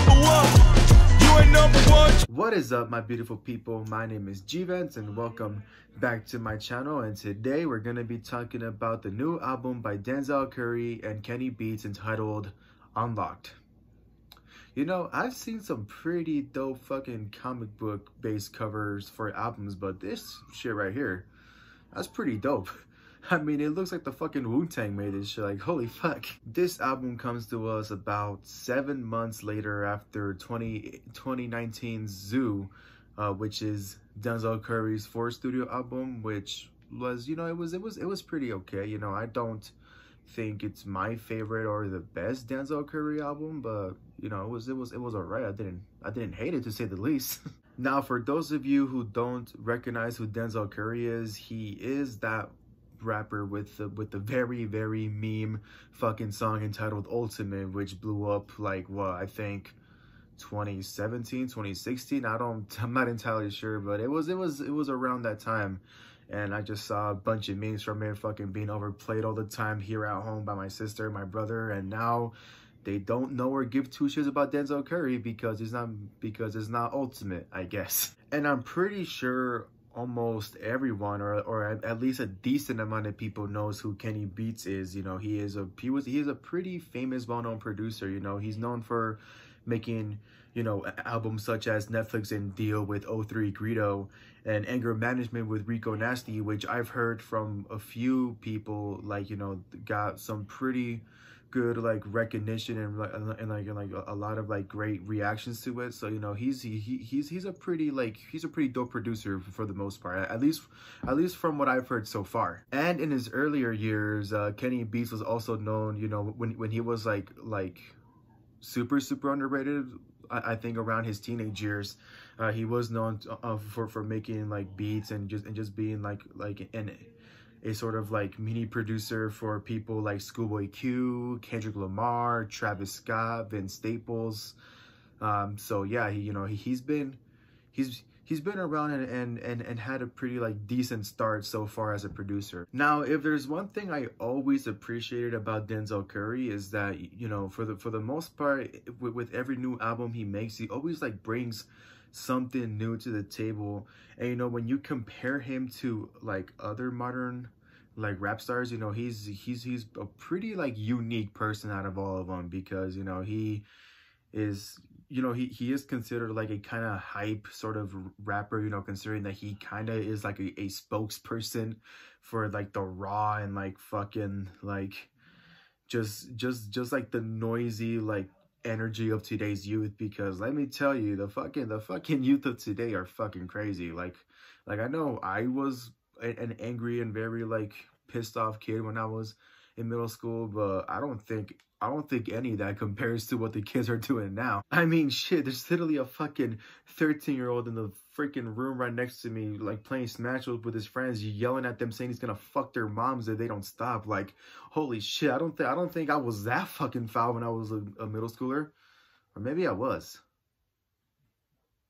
number one. You ain't number one. What is up, my beautiful people? My name is G-Vance and welcome back to my channel. And today we're going to be talking about the new album by Denzel Curry and Kenny Beats entitled Unlocked. You know, I've seen some pretty dope fucking comic book based covers for albums, but this shit right here, that's pretty dope. I mean, it looks like the fucking Wu-Tang made this shit, like, holy fuck. This album comes to us about 7 months later after 2019's Zoo, which is Denzel Curry's fourth studio album, which was, you know, it was pretty okay. You know, I don't think it's my favorite or the best Denzel Curry album, but you know, it was alright. I didn't hate it, to say the least. Now, for those of you who don't recognize who Denzel Curry is, he is that rapper with the very meme fucking song entitled Ultimate, which blew up like what, I think 2017, 2016. I'm not entirely sure, but it was around that time. And I just saw a bunch of memes from it fucking being overplayed all the time here at home by my sister, my brother, and now they don't know or give two shits about Denzel Curry because it's not Ultimate, I guess. And I'm pretty sure almost everyone, or at least a decent amount of people, knows who Kenny Beats is. You know, he is a pretty famous, well-known producer. You know, he's known for making, you know, albums such as Netflix and Deal with O3 Greedo and Anger Management with Rico Nasty, which I've heard from a few people, like, you know, got some pretty good like recognition and like a lot of like great reactions to it. So, you know, he's a pretty dope producer for the most part, at least from what I've heard so far. And in his earlier years, Kenny Beats was also known, you know, when he was like super underrated. I think around his teenage years, he was known for making like beats and just being like a sort of like mini producer for people like Schoolboy Q, Kendrick Lamar, Travis Scott, Vince Staples. So yeah, he's been around and had a pretty like decent start so far as a producer. Now, if there's one thing I always appreciated about Denzel Curry is that, you know, for the most part, with every new album he makes, he always like brings something new to the table. And you know, when you compare him to like other modern like rap stars, you know, he's a pretty like unique person out of all of them, because, you know, he is, you know, he is considered like a kind of hype sort of rapper, you know, considering that he kind of is like a spokesperson for like the raw and like fucking like just like the noisy like energy of today's youth. Because let me tell you, the fucking youth of today are fucking crazy. Like I know I was an angry and very like pissed off kid when I was in middle school, but I don't think any of that compares to what the kids are doing now. I mean, shit, there's literally a fucking 13-year-old in the freaking room right next to me, like playing Smash Bros with his friends, yelling at them, saying he's gonna fuck their moms if they don't stop. Like, holy shit, I don't think I was that fucking foul when I was a middle schooler, or maybe I was.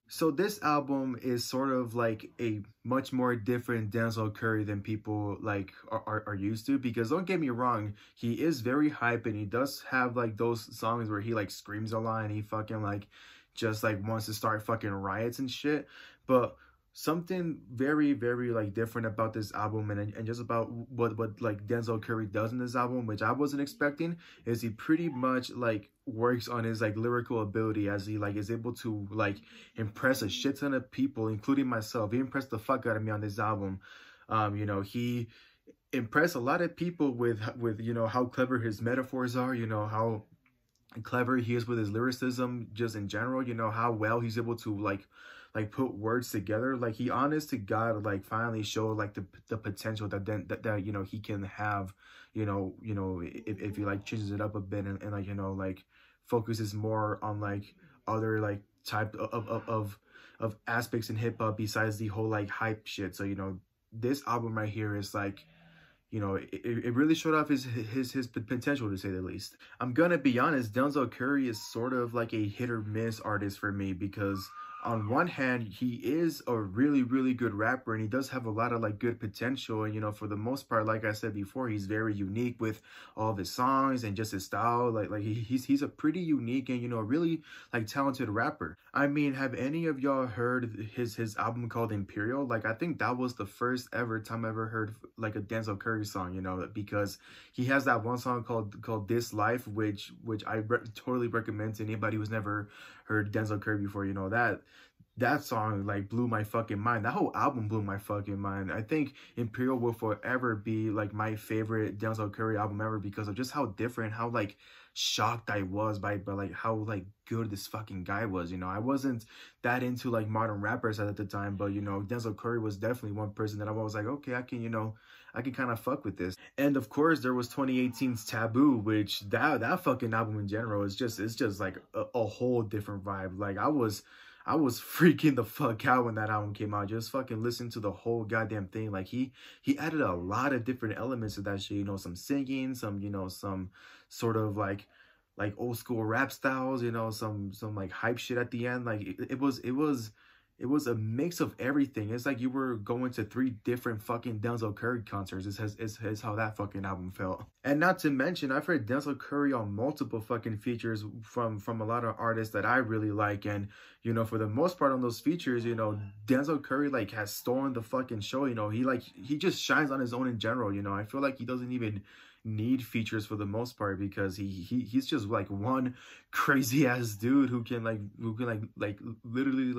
So this album is sort of like a much more different Denzel Curry than people like are used to, because don't get me wrong, he is very hype and he does have like those songs where he like screams a lot and he fucking like just like wants to start fucking riots and shit. But something very like different about this album and just about what like Denzel Curry does in this album, which I wasn't expecting, is he pretty much like works on his like lyrical ability, as he like is able to like impress a shit ton of people, including myself. He impressed the fuck out of me on this album. You know, he impressed a lot of people with you know, how clever his metaphors are, you know, how clever he is with his lyricism just in general, you know, how well he's able to like put words together. Like, he honest to God like finally showed like the potential that you know, he can have, you know, if he like changes it up a bit and like, you know, like focuses more on like other like type of aspects in hip-hop besides the whole like hype shit. So, you know, this album right here is like, you know, it really showed off his potential, to say the least. I'm gonna be honest, Denzel Curry is sort of like a hit or miss artist for me, because on one hand, he is a really, really good rapper, and he does have a lot of like good potential. And, you know, for the most part, like I said before, he's very unique with all of his songs and just his style. Like he's a pretty unique and, you know, really like talented rapper. I mean, have any of y'all heard his album called Imperial? Like, I think that was the first ever time I ever heard like a Denzel Curry song, you know, because he has that one song called This Life, which I totally recommend to anybody who's never heard Denzel Curry before. You know, that song like blew my fucking mind. That whole album blew my fucking mind. I think Imperial will forever be like my favorite Denzel Curry album ever because of just how different, how like shocked I was by like how like good this fucking guy was. You know, I wasn't that into like modern rappers at the time, but you know, Denzel Curry was definitely one person that I was like, okay, I can, you know, I can kind of fuck with this. And of course there was 2018's Taboo, which that fucking album in general is just, it's just like a whole different vibe. Like I was freaking the fuck out when that album came out. Just fucking listen to the whole goddamn thing. Like he added a lot of different elements to that shit. You know, some singing, some, you know, some sort of like old school rap styles, you know, some like hype shit at the end. Like it was a mix of everything. It's like you were going to 3 different fucking Denzel Curry concerts. Is how that fucking album felt. And not to mention, I've heard Denzel Curry on multiple fucking features from a lot of artists that I really like. And, you know, for the most part on those features, you know, Denzel Curry like has stolen the fucking show. You know, he just shines on his own in general. You know, I feel like he doesn't even need features for the most part because he's just like one crazy ass dude who can literally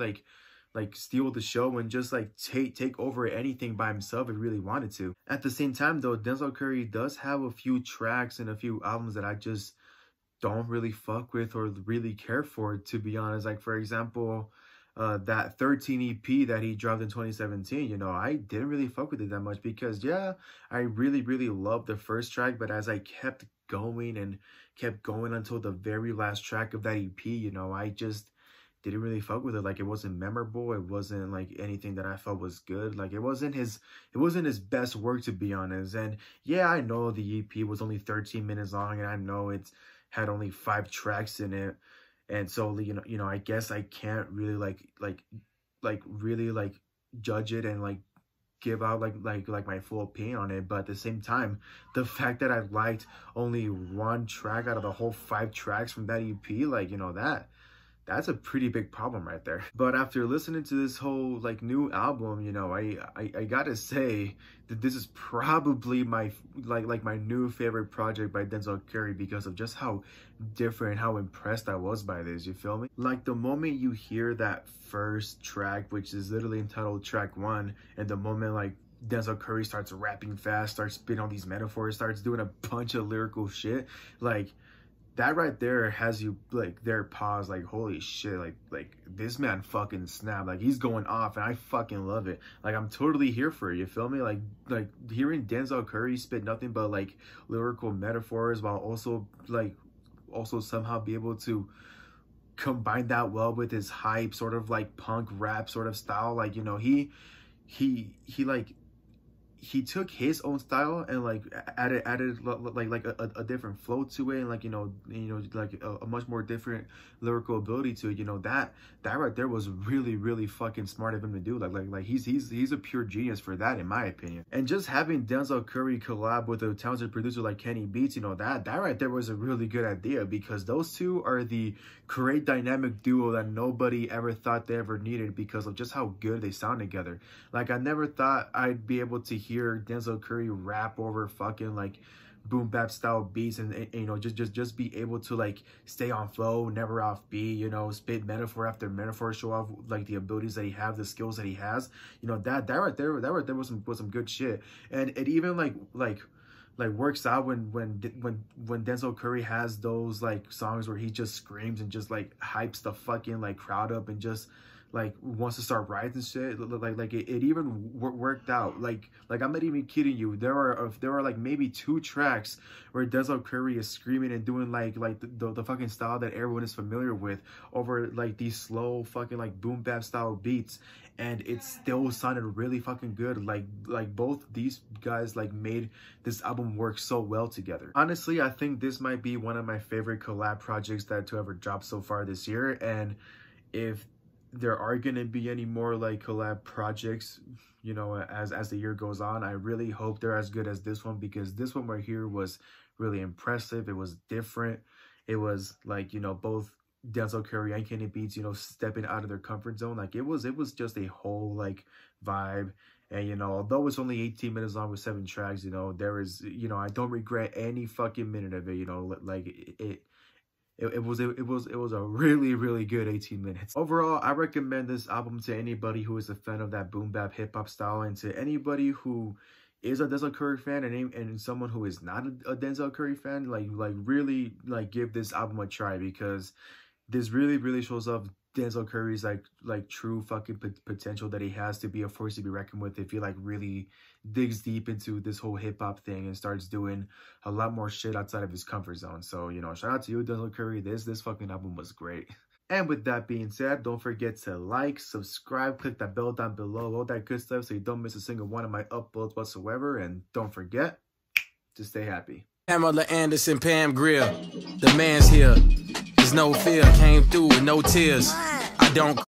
like steal the show and just like take over anything by himself if he really wanted to. At the same time though, Denzel Curry does have a few tracks and a few albums that I just don't really fuck with or really care for, to be honest. Like for example, that 13 EP that he dropped in 2017, you know, I didn't really fuck with it that much because yeah, I really loved the first track, but as I kept going until the very last track of that EP, you know, I just didn't really fuck with it. Like it wasn't memorable. It wasn't like anything that I felt was good. Like it wasn't his best work, to be honest. And yeah, I know the EP was only 13 minutes long, and I know it had only 5 tracks in it. And so, you know, I guess I can't really really judge it and like give out like my full opinion on it. But at the same time, the fact that I liked only 1 track out of the whole 5 tracks from that EP, like, you know, that's a pretty big problem right there. But after listening to this whole like new album, you know, I gotta say that this is probably my my new favorite project by Denzel Curry because of just how different, how impressed I was by this. You feel me? Like the moment you hear that first track, which is literally entitled track 1, and the moment like Denzel Curry starts rapping fast, starts spitting on these metaphors, starts doing a bunch of lyrical shit, like that right there has you like there pause, like holy shit, like this man fucking snapped, like he's going off, and I fucking love it. Like I'm totally here for it, you feel me? Like hearing Denzel Curry spit nothing but like lyrical metaphors while also somehow be able to combine that well with his hype sort of like punk rap sort of style. Like, you know, he took his own style and like added like a different flow to it, and like you know like a much more different lyrical ability to it. You know, that right there was really fucking smart of him to do. Like he's a pure genius for that, in my opinion. And just having Denzel Curry collab with a talented producer like Kenny Beats, you know, that right there was a really good idea, because those two are the great dynamic duo that nobody ever thought they ever needed because of just how good they sound together. Like I never thought I'd be able to hear Denzel Curry rap over fucking like boom bap style beats and you know just be able to like stay on flow, never off beat, you know, spit metaphor after metaphor, show off like the abilities that he has, the skills that he has. You know, that right there was some good shit. And it even like works out when Denzel Curry has those like songs where he just screams and just like hypes the fucking like crowd up and just like wants to start rioting shit. Like it even worked out. Like I'm not even kidding you. There are like maybe 2 tracks where Denzel Curry is screaming and doing like the fucking style that everyone is familiar with over like these slow fucking like boom bap style beats, and it still sounded really fucking good. Like both these guys like made this album work so well together. Honestly, I think this might be one of my favorite collab projects to ever drop so far this year. And if there are gonna be any more like collab projects, you know, as the year goes on. I really hope they're as good as this one, because this one right here was really impressive. It was different. It was like, you know, both Denzel Curry and Kenny Beats, you know, stepping out of their comfort zone. Like it was just a whole like vibe. And, you know, although it's only 18 minutes long with 7 tracks, you know, there is, you know, I don't regret any fucking minute of it. You know, like it was a really good 18 minutes. Overall, I recommend this album to anybody who is a fan of that boom bap hip hop style, and to anybody who is a Denzel Curry fan, and someone who is not a Denzel Curry fan. Like really like give this album a try, because this really shows off Denzel Curry's like true fucking potential that he has to be a force to be reckoned with if he like really digs deep into this whole hip hop thing and starts doing a lot more shit outside of his comfort zone. So, you know, shout out to you, Denzel Curry. This fucking album was great. And with that being said, don't forget to like, subscribe, click that bell down below, all that good stuff, so you don't miss a single one of my uploads whatsoever. And don't forget to stay happy. Pamela Anderson, Pam Grill, the man's here. There's no fear, came through with no tears. I don't